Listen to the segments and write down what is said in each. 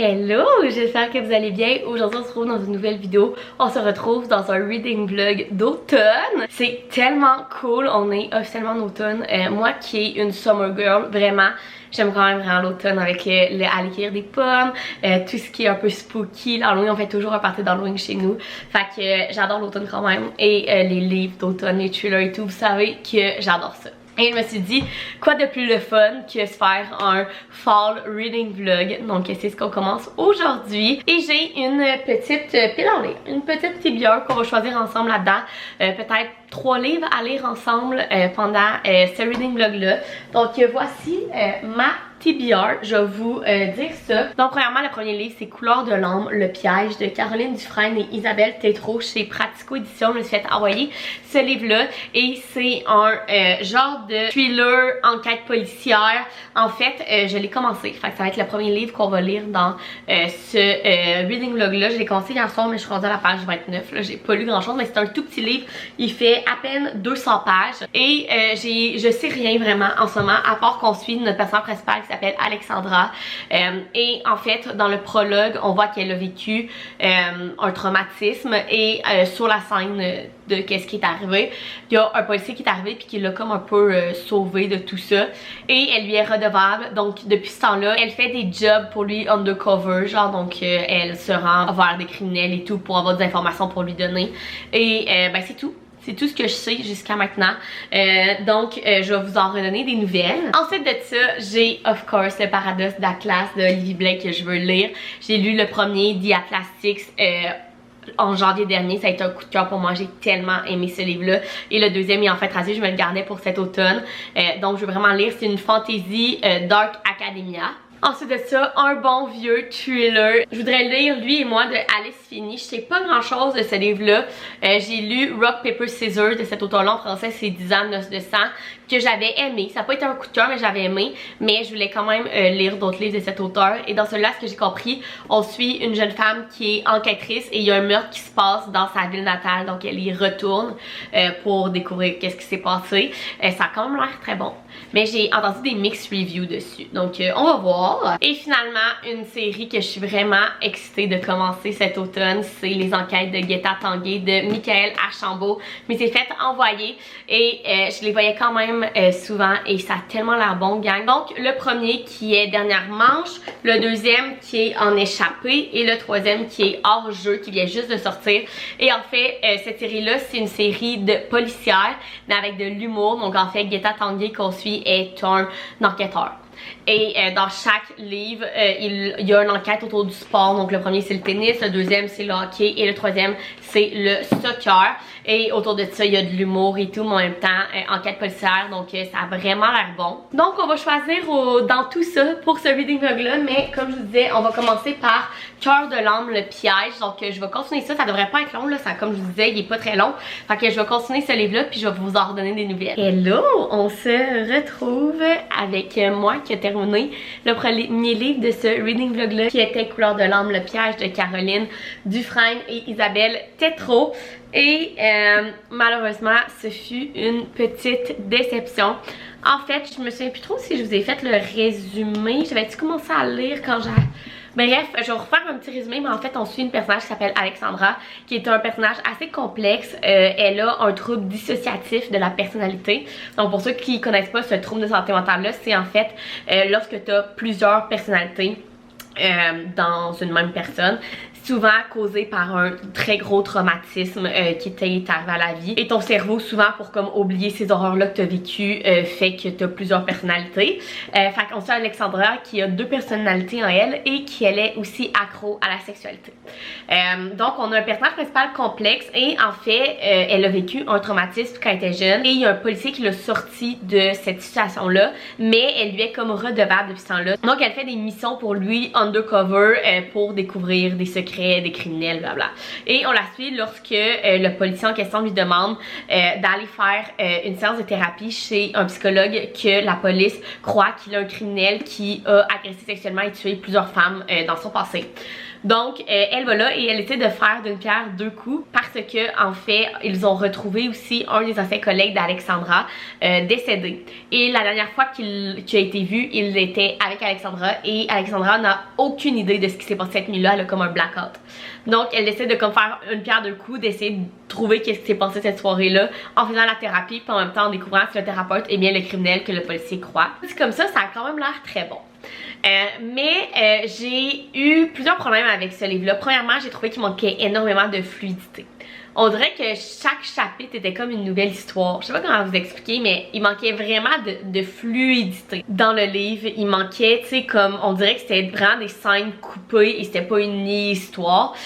Hello, j'espère que vous allez bien. Aujourd'hui on se retrouve dans une nouvelle vidéo. On se retrouve dans un reading vlog d'automne. C'est tellement cool, on est officiellement en automne. Moi qui est une summer girl, vraiment j'aime quand même vraiment l'automne avec aller cueillir des pommes, tout ce qui est un peu spooky. L'Halloween, on fait toujours un party d'Halloween chez nous. Fait que j'adore l'automne quand même. Et les livres d'automne, les thrillers et tout, vous savez que j'adore ça. Et je me suis dit, quoi de plus le fun que se faire un fall reading vlog. Donc c'est ce qu'on commence aujourd'hui. Et j'ai une petite pile à lire, une petite TBR qu'on va choisir ensemble là-dedans. Peut-être 3 livres à lire ensemble pendant ce reading vlog là. Donc voici ma TBR, je vais vous dire ça. Donc premièrement, le premier livre c'est Couleur de l'âme, le piège de Caroline Dufresne et Isabelle Tétrault chez Pratico Édition. Je me suis fait envoyer ce livre là et c'est un genre de thriller, enquête policière. En fait, je l'ai commencé, fait que ça va être le premier livre qu'on va lire dans ce reading vlog là. Je l'ai commencé hier soir mais je suis rendue à la page 29 là. J'ai pas lu grand chose mais c'est un tout petit livre. Il fait à peine 200 pages et je sais rien vraiment en ce moment à part qu'on suit notre personnage principal qui s'appelle Alexandra et en fait dans le prologue on voit qu'elle a vécu un traumatisme et sur la scène de qu'est-ce qui est arrivé, il y a un policier qui est arrivé puis qui l'a comme un peu sauvé de tout ça et elle lui est redevable. Donc depuis ce temps-là elle fait des jobs pour lui undercover, genre donc elle se rend vers des criminels et tout pour avoir des informations pour lui donner et ben c'est tout. C'est tout ce que je sais jusqu'à maintenant. Donc, je vais vous en redonner des nouvelles. Ensuite de ça, j'ai, of course, le Paradoxe d'Atlas de Olivier Blake que je veux lire. J'ai lu le premier, The Atlas 6, en janvier dernier. Ça a été un coup de cœur pour moi. J'ai tellement aimé ce livre-là. Et le deuxième est en fait rasé. Je me le gardais pour cet automne. Donc, je veux vraiment lire. C'est une fantasy Dark Academia. Ensuite de ça, un bon vieux thriller. Je voudrais lire Lui et moi de Alice Finney. Je sais pas grand chose de ce livre-là. J'ai lu Rock, Paper, Scissors de cet auteur-là en français, c'est 10 ans, Noces de sang, que j'avais aimé. Ça n'a pas été un coup de cœur, mais j'avais aimé. Mais je voulais quand même lire d'autres livres de cet auteur. Et dans celui-là, ce que j'ai compris, on suit une jeune femme qui est enquêtrice et il y a un meurtre qui se passe dans sa ville natale. Donc elle y retourne pour découvrir qu'est-ce qui s'est passé. Ça a quand même l'air très bon. Mais j'ai entendu des mixed reviews dessus. Donc on va voir. Et finalement, une série que je suis vraiment excitée de commencer cet automne, c'est Les Enquêtes de Guetta Tanguay de Michael Archambault. Mais c'est fait envoyer et je les voyais quand même souvent et ça a tellement l'air bon, gang. Donc le premier qui est Dernière manche, le deuxième qui est En échappée et le troisième qui est Hors jeu qui vient juste de sortir. Et en fait, cette série-là, c'est une série de policières mais avec de l'humour. Donc en fait, Guetta Tanguay qu'on suit est un enquêteur. Et dans chaque livre, il y a une enquête autour du sport. Donc le premier c'est le tennis, le deuxième c'est le hockey et le troisième c'est le soccer. Et autour de ça, il y a de l'humour et tout, mais en même temps, enquête policière. Donc ça a vraiment l'air bon. Donc on va choisir dans tout ça pour ce reading vlog là. Mais comme je vous disais, on va commencer par Cœur de l'âme, le piège. Donc je vais continuer ça, ça devrait pas être long là. Ça, comme je vous disais, il est pas très long. Fait que je vais continuer ce livre là puis je vais vous en redonner des nouvelles. Hello, on se retrouve avec moi qui a terminé le premier livre de ce reading vlog là qui était Couleur de l'âme, le piège de Caroline Dufresne et Isabelle Tétrault. Et malheureusement, ce fut une petite déception. En fait, je me souviens plus trop si je vous ai fait le résumé. J'avais-tu commencé à lire quand j'ai... Bref, je vais refaire un petit résumé, mais en fait on suit une personnage qui s'appelle Alexandra, qui est un personnage assez complexe. Elle a un trouble dissociatif de la personnalité. Donc pour ceux qui connaissent pas ce trouble de santé mentale là, c'est en fait lorsque tu as plusieurs personnalités dans une même personne, souvent causé par un très gros traumatisme qui t'est arrivé à la vie. Et ton cerveau, souvent pour comme oublier ces horreurs-là que tu as vécues, fait que tu as plusieurs personnalités. Fait qu'on suit Alexandra qui a 2 personnalités en elle et qui elle est aussi accro à la sexualité. Donc on a un personnage principal complexe et en fait elle a vécu un traumatisme quand elle était jeune et il y a un policier qui l'a sorti de cette situation-là, mais elle lui est comme redevable depuis ce temps-là. Donc elle fait des missions pour lui undercover pour découvrir des secrets secrets des criminels, blabla. Et on la suit lorsque le policier en question lui demande d'aller faire une séance de thérapie chez un psychologue que la police croit qu'il est un criminel qui a agressé sexuellement et tué plusieurs femmes dans son passé. Donc, elle va là et elle essaie de faire d'une pierre deux coups parce que, en fait, ils ont retrouvé aussi un des anciens collègues d'Alexandra décédé. Et la dernière fois qu'il a été vu, il était avec Alexandra et Alexandra n'a aucune idée de ce qui s'est passé cette nuit-là. Elle a comme un blackout. Donc, elle essaie de comme faire une pierre deux coups, d'essayer de trouver qu'est-ce qui s'est passé cette soirée-là en faisant la thérapie puis en même temps en découvrant si le thérapeute est bien le criminel que le policier croit. C'est comme ça a quand même l'air très bon. Mais j'ai eu plusieurs problèmes avec ce livre-là. Premièrement, j'ai trouvé qu'il manquait énormément de fluidité. On dirait que chaque chapitre était comme une nouvelle histoire. Je sais pas comment vous expliquer, mais il manquait vraiment de fluidité dans le livre. Il manquait, tu sais, comme on dirait que c'était vraiment des scènes coupées et c'était pas une histoire.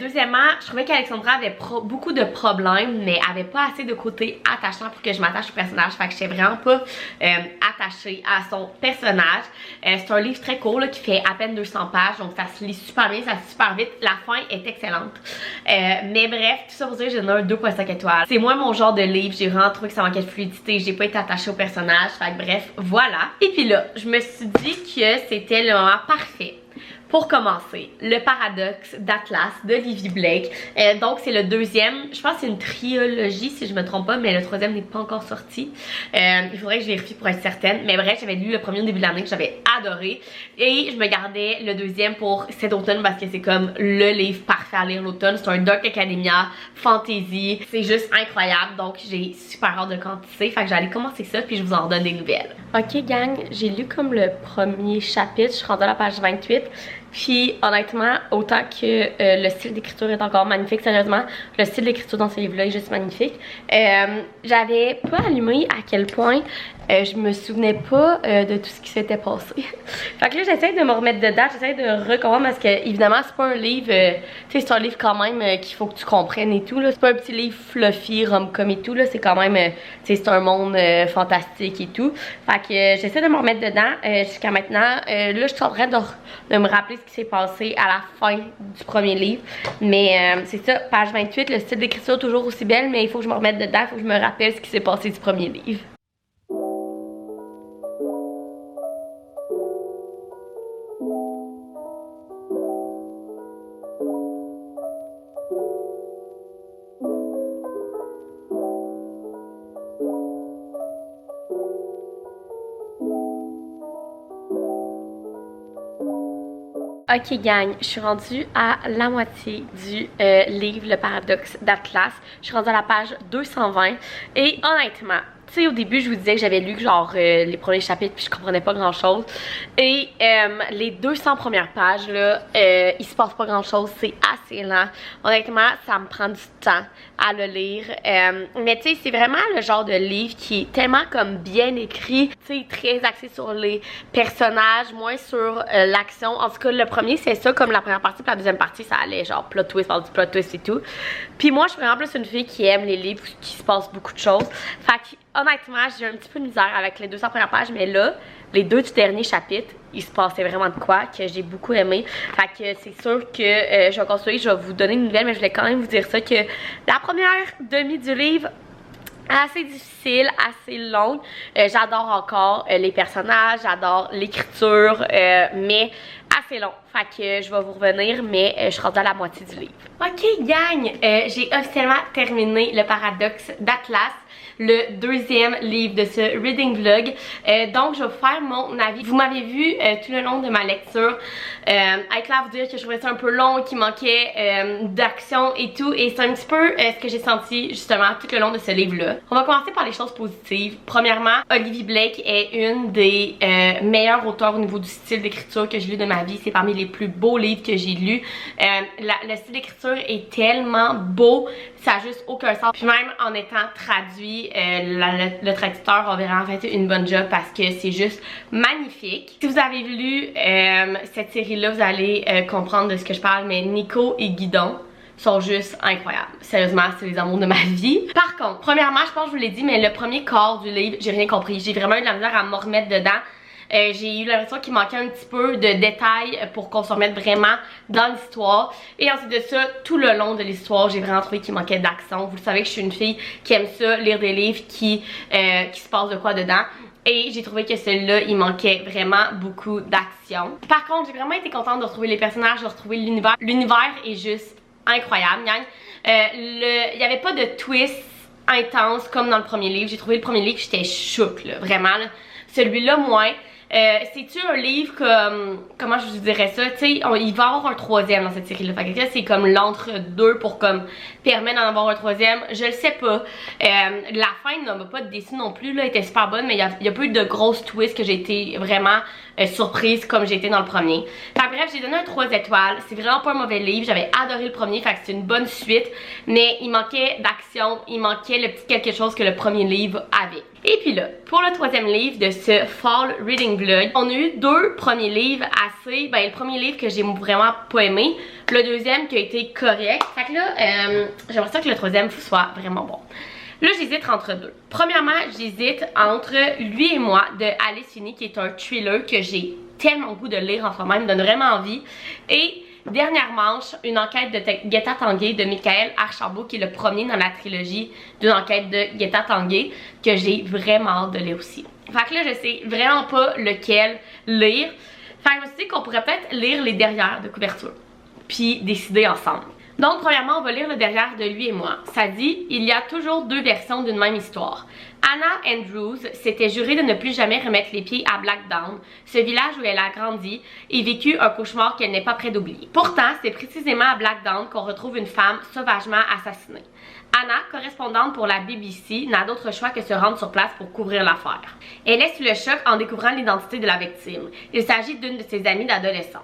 Deuxièmement, je trouvais qu'Alexandra avait beaucoup de problèmes, mais avait pas assez de côté attachant pour que je m'attache au personnage. Fait que j'étais vraiment pas attachée à son personnage. C'est un livre très court là, qui fait à peine 200 pages, donc ça se lit super bien, ça se lit super vite. La fin est excellente. Mais bref, tout ça pour dire que j'ai donné un 2.5 étoiles. C'est moins mon genre de livre, j'ai vraiment trouvé que ça manquait de fluidité, j'ai pas été attachée au personnage, fait que bref, voilà. Et puis là, je me suis dit que c'était le moment parfait pour commencer le paradoxe d'Atlas de Livy Blake. Donc c'est le deuxième, je pense que c'est une trilogie si je me trompe pas, mais le troisième n'est pas encore sorti. Il faudrait que je vérifie pour être certaine, mais bref, j'avais lu le premier au début de l'année que j'avais adoré et je me gardais le deuxième pour cet automne parce que c'est comme le livre parfait à lire l'automne. C'est un Dark Academia fantasy, c'est juste incroyable, donc j'ai super hâte de commencer, fait que j'allais commencer ça puis je vous en donne des nouvelles. Ok gang, j'ai lu comme le premier chapitre, je suis rendue à la page 28. Puis honnêtement, autant que le style d'écriture est encore magnifique, sérieusement, le style d'écriture dans ce livre-là est juste magnifique. J'avais pas allumé à quel point je me souvenais pas de tout ce qui s'était passé. Fait que là, j'essaie de me remettre dedans, j'essaie de recomprendre parce que évidemment, c'est pas un livre, tu sais, c'est un livre quand même qu'il faut que tu comprennes et tout, là. C'est pas un petit livre fluffy, rom-com et tout, là. C'est quand même, tu sais, c'est un monde fantastique et tout. Fait que j'essaie de me remettre dedans jusqu'à maintenant. Là, je suis en train de me rappeler ce qui s'est passé à la fin du premier livre. Mais c'est ça, page 28, le style d'écriture toujours aussi belle, mais il faut que je me remette dedans, il faut que je me rappelle ce qui s'est passé du premier livre. Ok gang, je suis rendue à la moitié du livre Le Paradoxe d'Atlas. Je suis rendue à la page 220 et honnêtement, tu sais, au début, je vous disais que j'avais lu genre les premiers chapitres puis je comprenais pas grand chose. Et les 200 premières pages, là, il se passe pas grand chose, c'est assez lent. Honnêtement, ça me prend du temps à le lire. Mais tu sais, c'est vraiment le genre de livre qui est tellement comme bien écrit, tu sais, très axé sur les personnages, moins sur l'action. En tout cas, le premier, c'est ça, comme la première partie, puis la deuxième partie, ça allait genre plot twist, par du plot twist et tout. Puis moi, je suis vraiment plus une fille qui aime les livres où il se passe beaucoup de choses. Fait que honnêtement, j'ai un petit peu de misère avec les 200 premières pages, mais là, les deux du dernier chapitre, il se passait vraiment de quoi que j'ai beaucoup aimé. Fait que c'est sûr que je vais continuer, je vais vous donner une nouvelle, mais je voulais quand même vous dire ça, que la première demi du livre, assez difficile, assez longue. J'adore encore les personnages, j'adore l'écriture, mais assez long. Fait que je vais vous revenir, mais je suis rendue à la moitié du livre. Ok gang, j'ai officiellement terminé Le Paradoxe d'Atlas, le deuxième livre de ce reading vlog. Donc je vais vous faire mon avis. Vous m'avez vu tout le long de ma lecture être là à vous dire que je trouvais ça un peu long, qu'il manquait d'action et tout, et c'est un petit peu ce que j'ai senti justement tout le long de ce livre-là. On va commencer par les choses positives. Premièrement, Livy Blake est une des meilleures auteurs au niveau du style d'écriture que j'ai lu de ma vie. C'est parmi les plus beaux livres que j'ai lus. Le style d'écriture est tellement beau, ça n'a juste aucun sens. Puis même en étant traduit, le traducteur a vraiment fait une bonne job parce que c'est juste magnifique. Si vous avez lu cette série-là, vous allez comprendre de ce que je parle, mais Nico et Guidon sont juste incroyables. Sérieusement, c'est les amours de ma vie. Par contre, premièrement, je pense que je vous l'ai dit, mais le premier quart du livre, j'ai rien compris. J'ai vraiment eu de la misère à me remettre dedans. J'ai eu l'impression qu'il manquait un petit peu de détails pour qu'on se remette vraiment dans l'histoire. Et ensuite de ça, tout le long de l'histoire, j'ai vraiment trouvé qu'il manquait d'action. Vous le savez que je suis une fille qui aime ça, lire des livres qui se passe de quoi dedans. Et j'ai trouvé que celui-là, il manquait vraiment beaucoup d'action. Par contre, j'ai vraiment été contente de retrouver les personnages, de retrouver l'univers. L'univers est juste incroyable, gang. Il n'y avait pas de twist intense comme dans le premier livre. J'ai trouvé le premier livre, j'étais choquée, là, vraiment. Celui-là, moins. C'est-tu un livre comme, comment je vous dirais ça, tu sais, il va y avoir un troisième dans cette série-là. Fait que c'est comme l'entre-deux pour comme permettre d'en avoir un troisième. Je le sais pas. La fin ne m'a pas déçue non plus, là, elle était super bonne, mais il y a pas eu de grosses twists que j'ai été vraiment surprise comme j'ai été dans le premier. Fait que bref, j'ai donné un 3 étoiles. C'est vraiment pas un mauvais livre. J'avais adoré le premier, fait que c'est une bonne suite. Mais il manquait d'action, il manquait le petit quelque chose que le premier livre avait. Et puis là, pour le troisième livre de ce Fall Reading Vlog, on a eu deux premiers livres assez... Ben, le premier livre que j'ai vraiment pas aimé, le deuxième qui a été correct. Fait que là, j'aimerais ça que le troisième soit vraiment bon. Là, j'hésite entre deux. Premièrement, j'hésite entre Lui et moi de Alice Finney, qui est un thriller que j'ai tellement goût de lire en soi-même, me donne vraiment envie. Et dernière manche, une enquête de Guetta Tanguay de Michael Archambault, qui est le premier dans la trilogie d'une enquête de Guetta Tanguay, que j'ai vraiment hâte de lire aussi. Fait que là, je sais vraiment pas lequel lire. Fait que je me suis dit qu'on pourrait peut-être lire les derrières de couverture, puis décider ensemble. Donc, premièrement, on va lire le derrière de Lui et moi. Ça dit « Il y a toujours deux versions d'une même histoire. Anna Andrews s'était jurée de ne plus jamais remettre les pieds à Blackdown, ce village où elle a grandi et vécu un cauchemar qu'elle n'est pas près d'oublier. Pourtant, c'est précisément à Blackdown qu'on retrouve une femme sauvagement assassinée. Anna, correspondante pour la BBC, n'a d'autre choix que se rendre sur place pour couvrir l'affaire. Elle est sous le choc en découvrant l'identité de la victime. Il s'agit d'une de ses amies d'adolescence.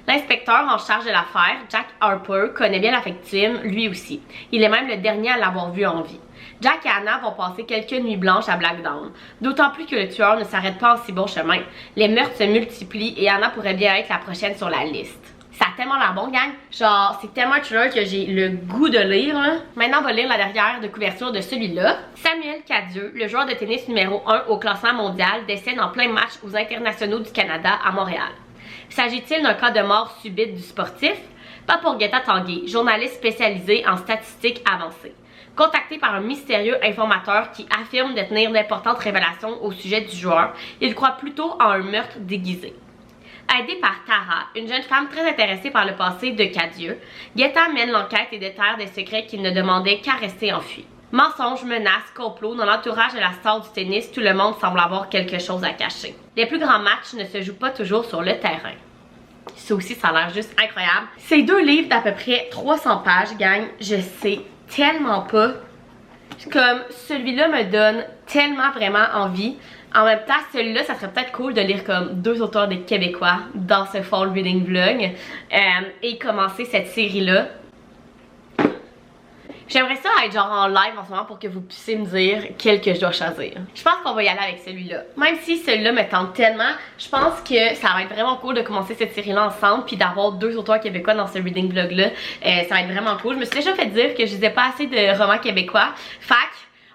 L'inspecteur en charge de l'affaire, Jack Harper, connaît bien la victime, lui aussi. Il est même le dernier à l'avoir vue en vie. Jack et Anna vont passer quelques nuits blanches à Blackdown, d'autant plus que le tueur ne s'arrête pas en si bon chemin. Les meurtres se multiplient et Anna pourrait bien être la prochaine sur la liste. Ça a tellement l'air bon, gang. Genre, c'est tellement un thriller que j'ai le goût de lire, là. Maintenant, on va lire la derrière de couverture de celui-là. Samuel Cadieux, le joueur de tennis numéro 1 au classement mondial, décède en plein match aux internationaux du Canada à Montréal. S'agit-il d'un cas de mort subite du sportif? Pas pour Guetta Tanguay, journaliste spécialisé en statistiques avancées. Contacté par un mystérieux informateur qui affirme détenir d'importantes révélations au sujet du joueur, il croit plutôt à un meurtre déguisé. Aidée par Tara, une jeune femme très intéressée par le passé de Cadieux, Guetta mène l'enquête et déterre des secrets qu'il ne demandait qu'à rester enfuis. Mensonges, menaces, complots, dans l'entourage de la star du tennis, tout le monde semble avoir quelque chose à cacher. Les plus grands matchs ne se jouent pas toujours sur le terrain. Ça aussi, ça a l'air juste incroyable. C'est deux livres d'à peu près 300 pages, gang. Je sais tellement pas. Comme celui-là me donne tellement vraiment envie. En même temps, celui-là, ça serait peut-être cool de lire comme deux auteurs des Québécois dans ce Fall Reading Vlog et commencer cette série-là. J'aimerais ça être genre en live en ce moment pour que vous puissiez me dire quel que je dois choisir. Je pense qu'on va y aller avec celui-là. Même si celui-là me tente tellement, je pense que ça va être vraiment cool de commencer cette série-là ensemble puis d'avoir deux auteurs québécois dans ce reading vlog-là. Ça va être vraiment cool. Je me suis déjà fait dire que je disais pas assez de romans québécois. Fac,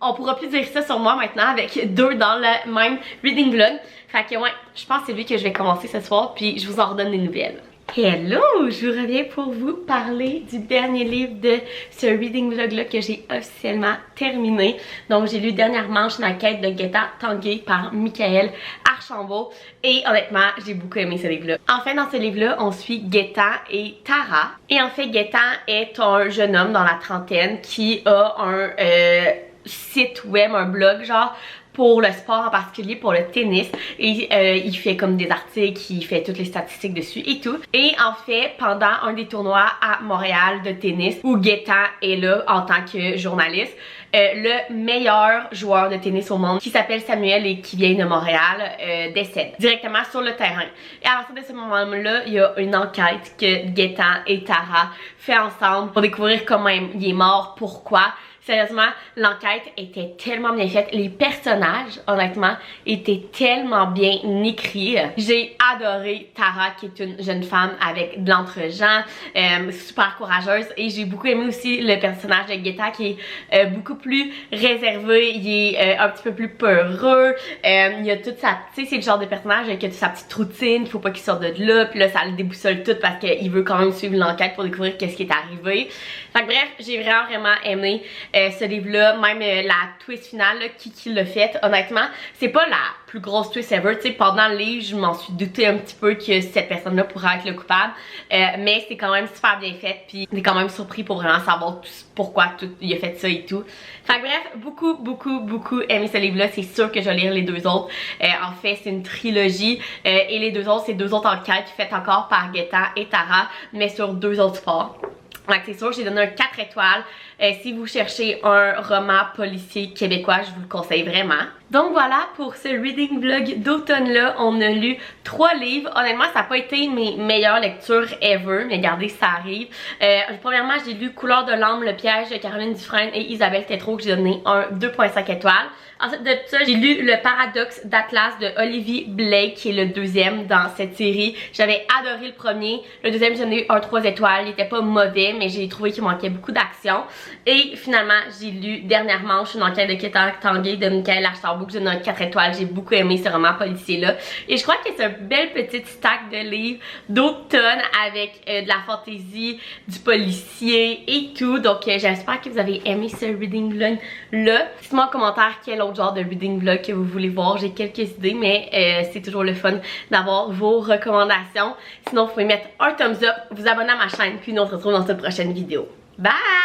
on pourra plus dire ça sur moi maintenant avec deux dans le même reading vlog. Fait que ouais, je pense que c'est lui que je vais commencer ce soir puis je vous en redonne des nouvelles. Hello! Je vous reviens pour vous parler du dernier livre de ce reading vlog-là que j'ai officiellement terminé. Donc, j'ai lu dernièrement une enquête de Guetta Tanguay par Michael Archambault. Et honnêtement, j'ai beaucoup aimé ce livre-là. Enfin, dans ce livre-là, on suit Guetta et Tara. Et en fait, Guetta est un jeune homme dans la trentaine qui a un site web, un blog genre pour le sport en particulier, pour le tennis, et il fait comme des articles, il fait toutes les statistiques dessus et tout. Et en fait, pendant un des tournois à Montréal de tennis, où Guetta est là en tant que journaliste, le meilleur joueur de tennis au monde, qui s'appelle Samuel et qui vient de Montréal, décède directement sur le terrain. Et à partir de ce moment-là, il y a une enquête que Guetta et Tara fait ensemble pour découvrir comment il est mort, pourquoi. Sérieusement, l'enquête était tellement bien faite. Les personnages, honnêtement, étaient tellement bien écrits. J'ai adoré Tara, qui est une jeune femme avec de l'entre-gens, super courageuse. Et j'ai beaucoup aimé aussi le personnage de Guetta, qui est beaucoup plus réservé. Il est un petit peu plus peureux. Il a toute sa... Tu sais, c'est le genre de personnage qui a toute sa petite routine. Il faut pas qu'il sorte de là. Puis là, ça le déboussole tout parce qu'il veut quand même suivre l'enquête pour découvrir qu'est-ce qui est arrivé. Fait que bref, j'ai vraiment aimé ce livre-là. Même la twist finale, là, qui l'a fait. Honnêtement, c'est pas la plus grosse twist ever. Tu sais, pendant le livre, je m'en suis douté un petit peu que cette personne-là pourrait être le coupable. Mais c'est quand même super bien fait. Puis on est quand même surpris pour vraiment savoir pourquoi il a fait ça et tout. Fait que bref, beaucoup aimé ce livre-là. C'est sûr que je vais lire les deux autres. En fait, c'est une trilogie. Et les deux autres, c'est deux autres enquêtes faites encore par Guetta et Tara, mais sur deux autres sports. Donc c'est sûr, j'ai donné un 4 étoiles. Si vous cherchez un roman policier québécois, je vous le conseille vraiment. Donc voilà, pour ce reading vlog d'automne-là, on a lu 3 livres. Honnêtement, ça n'a pas été mes meilleures lectures ever, mais regardez, ça arrive. Premièrement, j'ai lu Couleur de l'âme, Le piège de Caroline Dufresne et Isabelle Tétrault, que j'ai donné un 2.5 étoiles. Ensuite de ça, j'ai lu Le paradoxe d'Atlas de Olivia Blake, qui est le deuxième dans cette série. J'avais adoré le premier. Le deuxième, j'en ai eu un 3 étoiles. Il était pas mauvais, mais j'ai trouvé qu'il manquait beaucoup d'action. Et finalement, j'ai lu Dernière manche, une enquête de Kétan Tanguay de Michael Archambault, que j'ai donné un 4 étoiles. J'ai beaucoup aimé ce roman policier-là. Et je crois que c'est une belle petite stack de livres d'automne avec de la fantaisie, du policier et tout. Donc j'espère que vous avez aimé ce reading vlog-là. Dites-moi en commentaire quel autre genre de reading vlog que vous voulez voir. J'ai quelques idées, mais c'est toujours le fun d'avoir vos recommandations. Sinon, vous pouvez mettre un thumbs up, vous abonner à ma chaîne, puis nous on se retrouve dans une prochaine vidéo. Bye!